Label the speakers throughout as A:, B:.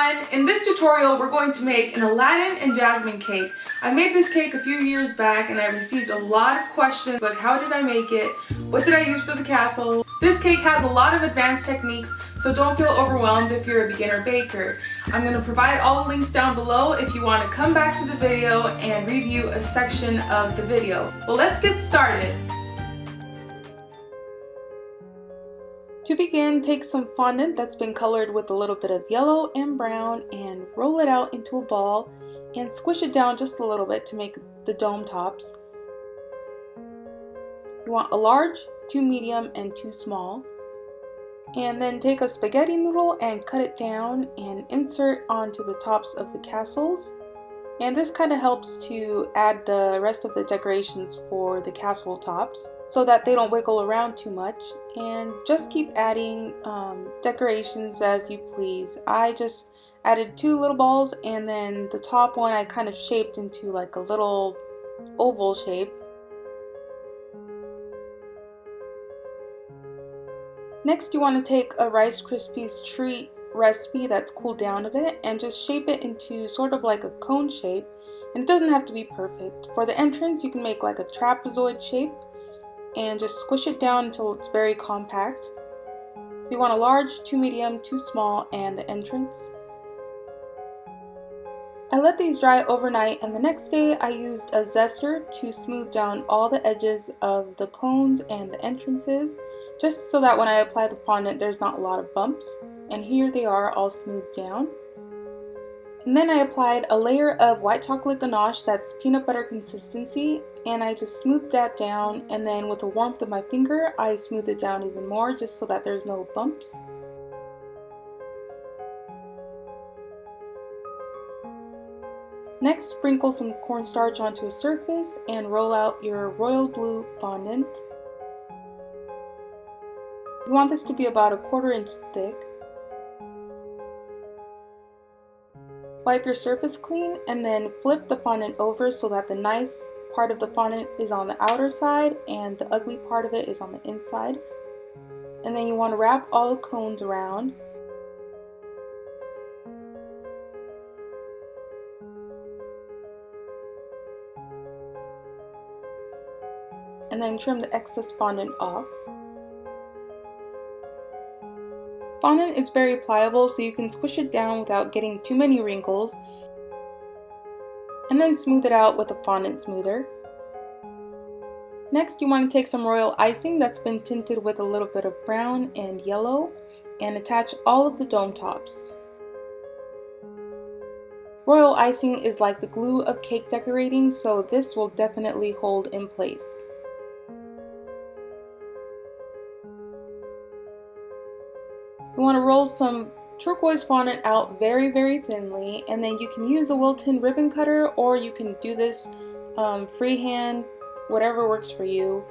A: everyone! In this tutorial we're going to make an Aladdin and Jasmine cake. I made this cake a few years back and I received a lot of questions like how did I make it, what did I use for the castle. This cake has a lot of advanced techniques, so don't feel overwhelmed if you're a beginner baker. I'm going to provide all the links down below if you want to come back to the video and review a section of the video. Well, let's get started. To begin, take some fondant that's been colored with a little bit of yellow and brown and roll it out into a ball and squish it down just a little bit to make the dome tops. You want a large, 2 medium, and 2 small. And then take a spaghetti noodle and cut it down and insert onto the tops of the castles. And this kind of helps to add the rest of the decorations for the castle tops so that they don't wiggle around too much, and just keep adding decorations as you please. I just added 2 little balls, and then the top one I kind of shaped into like a little oval shape. Next you want to take a Rice Krispies treat recipe that's cooled down a bit and just shape it into sort of like a cone shape, and it doesn't have to be perfect. For the entrance you can make like a trapezoid shape and just squish it down until it's very compact. So you want a large, 2 medium, 2 small, and the entrance. I let these dry overnight, and the next day I used a zester to smooth down all the edges of the cones and the entrances, just so that when I apply the fondant there's not a lot of bumps. And here they are all smoothed down. And then I applied a layer of white chocolate ganache that's peanut butter consistency, and I just smoothed that down, and then with the warmth of my finger I smoothed it down even more just so that there's no bumps. Next, sprinkle some cornstarch onto a surface and roll out your royal blue fondant. You want this to be about 1/4 inch thick. Wipe your surface clean and then flip the fondant over so that the nice part of the fondant is on the outer side and the ugly part of it is on the inside. And then you want to wrap all the cones around. And then trim the excess fondant off. Fondant is very pliable, so you can squish it down without getting too many wrinkles, and then smooth it out with a fondant smoother. Next, you want to take some royal icing that's been tinted with a little bit of brown and yellow and attach all of the dome tops. Royal icing is like the glue of cake decorating, so this will definitely hold in place. You want to roll some turquoise fondant out very, very thinly, and then you can use a Wilton ribbon cutter, or you can do this freehand, whatever works for you.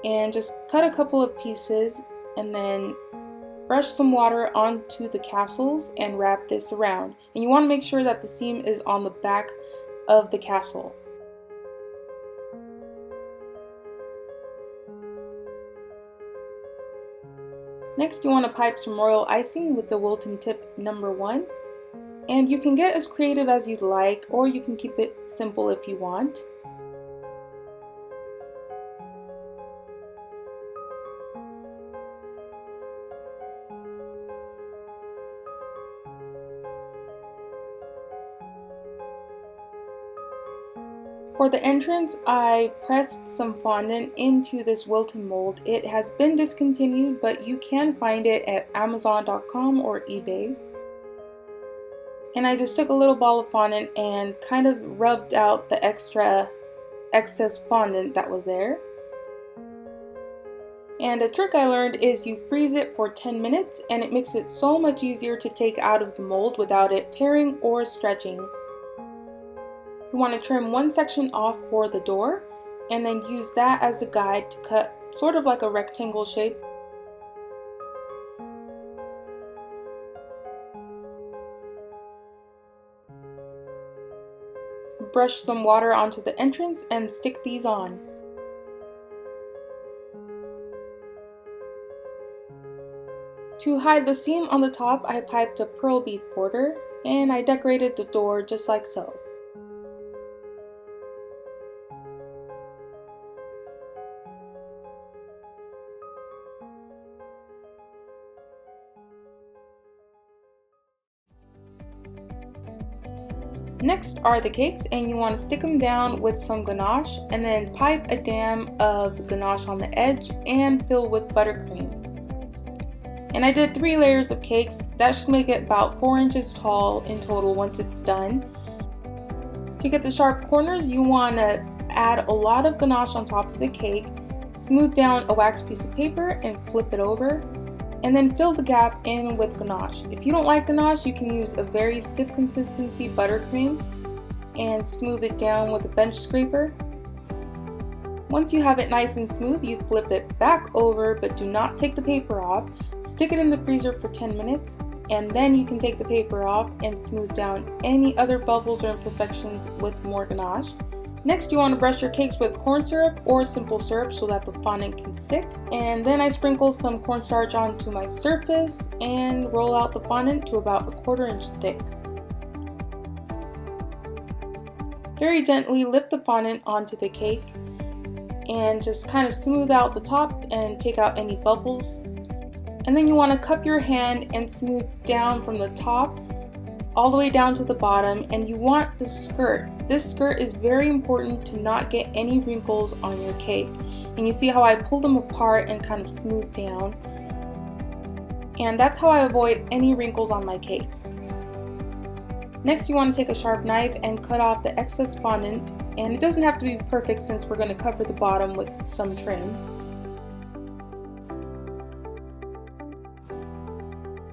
A: And just cut a couple of pieces and then brush some water onto the castles and wrap this around. And you want to make sure that the seam is on the back of the castle. Next, you want to pipe some royal icing with the Wilton tip number 1. And you can get as creative as you'd like, or you can keep it simple if you want. For the entrance, I pressed some fondant into this Wilton mold. It has been discontinued, but you can find it at Amazon.com or eBay. And I just took a little ball of fondant and kind of rubbed out the excess fondant that was there. And a trick I learned is you freeze it for 10 minutes, and it makes it so much easier to take out of the mold without it tearing or stretching. You want to trim one section off for the door, and then use that as a guide to cut sort of like a rectangle shape. Brush some water onto the entrance and stick these on. To hide the seam on the top, I piped a pearl bead border and I decorated the door just like so. Next are the cakes, and you want to stick them down with some ganache and then pipe a dam of ganache on the edge and fill with buttercream. And I did 3 layers of cakes. That should make it about 4 inches tall in total once it's done. To get the sharp corners, you want to add a lot of ganache on top of the cake, smooth down a wax piece of paper and flip it over, and then fill the gap in with ganache. If you don't like ganache, you can use a very stiff consistency buttercream and smooth it down with a bench scraper. Once you have it nice and smooth, you flip it back over, but do not take the paper off. Stick it in the freezer for 10 minutes, and then you can take the paper off and smooth down any other bubbles or imperfections with more ganache. Next, you want to brush your cakes with corn syrup or simple syrup so that the fondant can stick. And then I sprinkle some cornstarch onto my surface and roll out the fondant to about 1/4 inch thick. Very gently lift the fondant onto the cake and just kind of smooth out the top and take out any bubbles. And then you want to cup your hand and smooth down from the top all the way down to the bottom, and you want the skirt. This skirt is very important to not get any wrinkles on your cake. And you see how I pulled them apart and kind of smoothed down. And that's how I avoid any wrinkles on my cakes. Next, you want to take a sharp knife and cut off the excess fondant, and it doesn't have to be perfect since we're going to cover the bottom with some trim.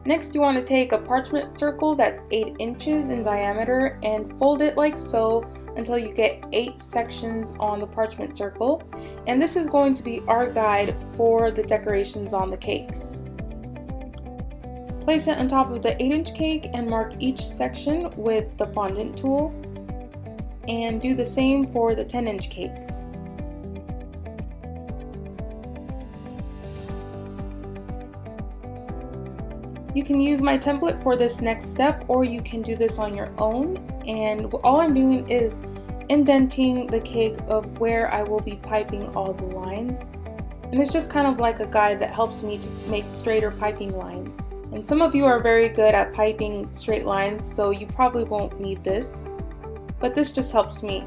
A: Next, you want to take a parchment circle that's 8 inches in diameter and fold it like so until you get 8 sections on the parchment circle. And this is going to be our guide for the decorations on the cakes. Place it on top of the 8-inch cake and mark each section with the fondant tool. And do the same for the 10-inch cake. You can use my template for this next step, or you can do this on your own. And all I'm doing is indenting the cake of where I will be piping all the lines. And it's just kind of like a guide that helps me to make straighter piping lines. And some of you are very good at piping straight lines, so you probably won't need this. But this just helps me.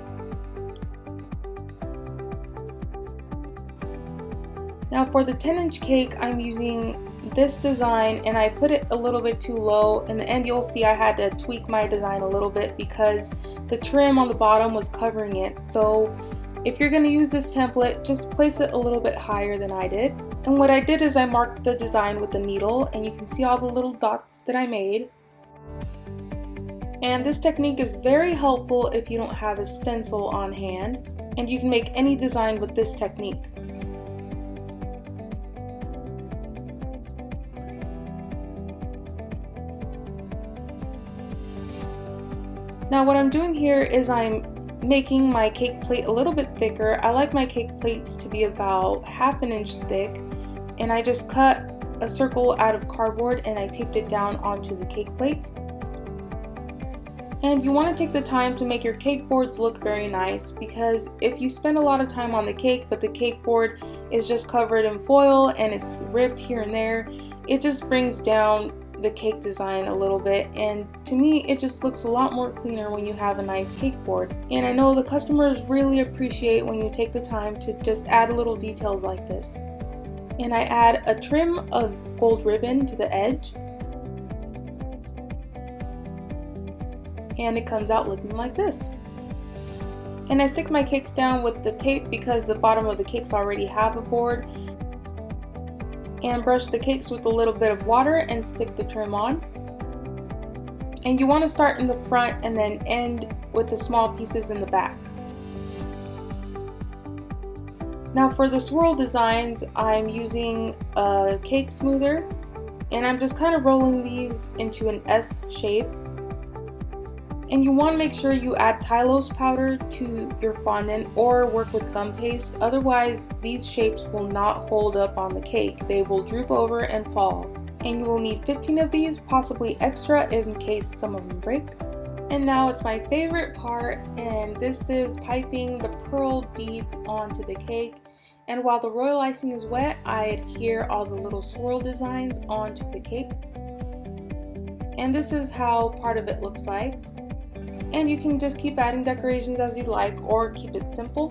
A: Now for the 10-inch cake, I'm using this design, and I put it a little bit too low. In the end, you'll see I had to tweak my design a little bit because the trim on the bottom was covering it. So if you're going to use this template, just place it a little bit higher than I did. And what I did is I marked the design with the needle, and you can see all the little dots that I made. And this technique is very helpful if you don't have a stencil on hand, and you can make any design with this technique. Now what I'm doing here is I'm making my cake plate a little bit thicker. I like my cake plates to be about 1/2 inch thick, and I just cut a circle out of cardboard and I taped it down onto the cake plate. And you want to take the time to make your cake boards look very nice, because if you spend a lot of time on the cake but the cake board is just covered in foil and it's ripped here and there, it just brings down the cake design a little bit, and to me it just looks a lot more cleaner when you have a nice cake board. And I know the customers really appreciate when you take the time to just add little details like this. And I add a trim of gold ribbon to the edge, and it comes out looking like this. And I stick my cakes down with the tape because the bottom of the cakes already have a board, and brush the cakes with a little bit of water and stick the trim on. And you want to start in the front and then end with the small pieces in the back. Now for the swirl designs, I'm using a cake smoother, and I'm just kind of rolling these into an S shape. And you want to make sure you add Tylose powder to your fondant or work with Gumpaste, otherwise these shapes will not hold up on the cake. They will droop over and fall. And you will need 15 of these, possibly extra in case some of them break. And now it's my favorite part, and this is piping the pearl beads onto the cake. And while the royal icing is wet, I adhere all the little swirl designs onto the cake. And this is how part of it looks like. And you can just keep adding decorations as you like, or keep it simple.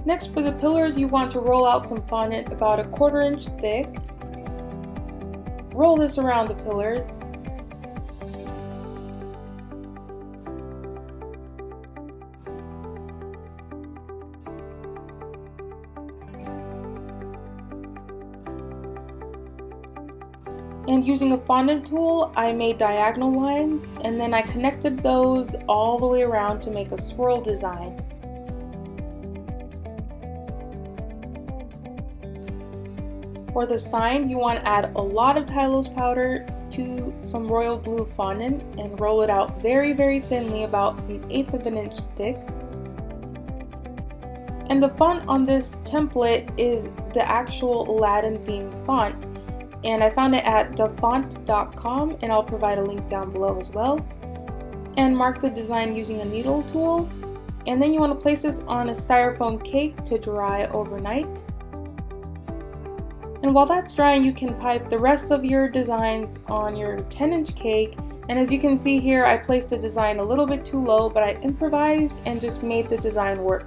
A: Next, for the pillars, you want to roll out some fondant about 1/4 inch thick. Roll this around the pillars. And using a fondant tool, I made diagonal lines, and then I connected those all the way around to make a swirl design. For the sign, you want to add a lot of Tylose powder to some royal blue fondant and roll it out very, very thinly, about 1/8 of an inch thick. And the font on this template is the actual Aladdin themed font, and I found it at thefont.com, and I'll provide a link down below as well. And mark the design using a needle tool, and then you want to place this on a styrofoam cake to dry overnight. And while that's drying, you can pipe the rest of your designs on your 10-inch cake. And as you can see here, I placed the design a little bit too low, but I improvised and just made the design work.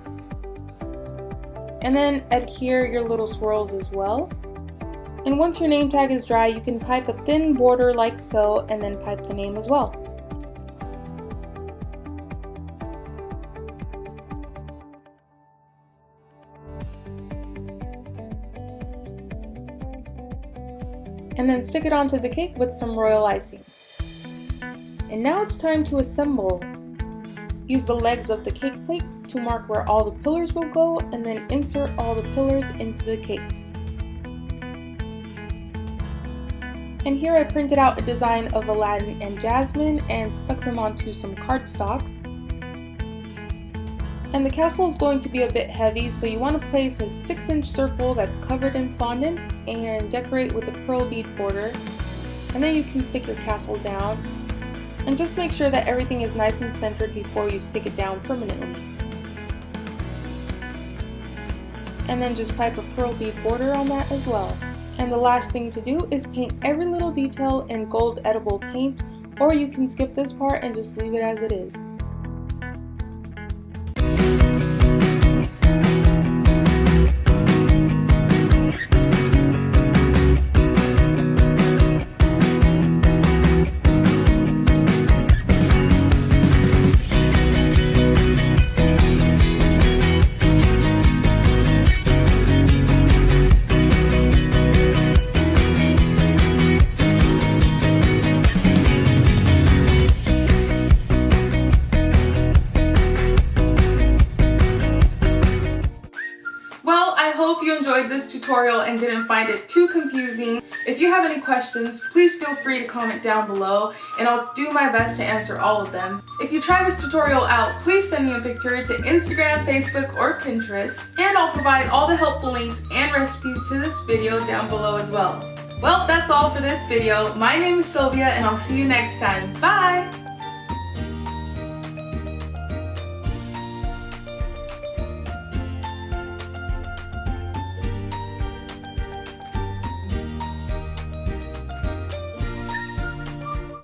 A: And then adhere your little swirls as well. And once your name tag is dry, you can pipe a thin border like so, and then pipe the name as well. And then stick it onto the cake with some royal icing. And now it's time to assemble. Use the legs of the cake plate to mark where all the pillars will go, and then insert all the pillars into the cake. And here I printed out a design of Aladdin and Jasmine and stuck them onto some cardstock. And the castle is going to be a bit heavy, so you want to place a 6-inch circle that's covered in fondant and decorate with a pearl bead border. And then you can stick your castle down. And just make sure that everything is nice and centered before you stick it down permanently. And then just pipe a pearl bead border on that as well. And the last thing to do is paint every little detail in gold edible paint, or you can skip this part and just leave it as it is. Hope you enjoyed this tutorial and didn't find it too confusing. If you have any questions, please feel free to comment down below, and I'll do my best to answer all of them. If you try this tutorial out, please send me a picture to Instagram, Facebook, or Pinterest, and I'll provide all the helpful links and recipes to this video down below as well. Well, that's all for this video. My name is Sylvia, and I'll see you next time. Bye!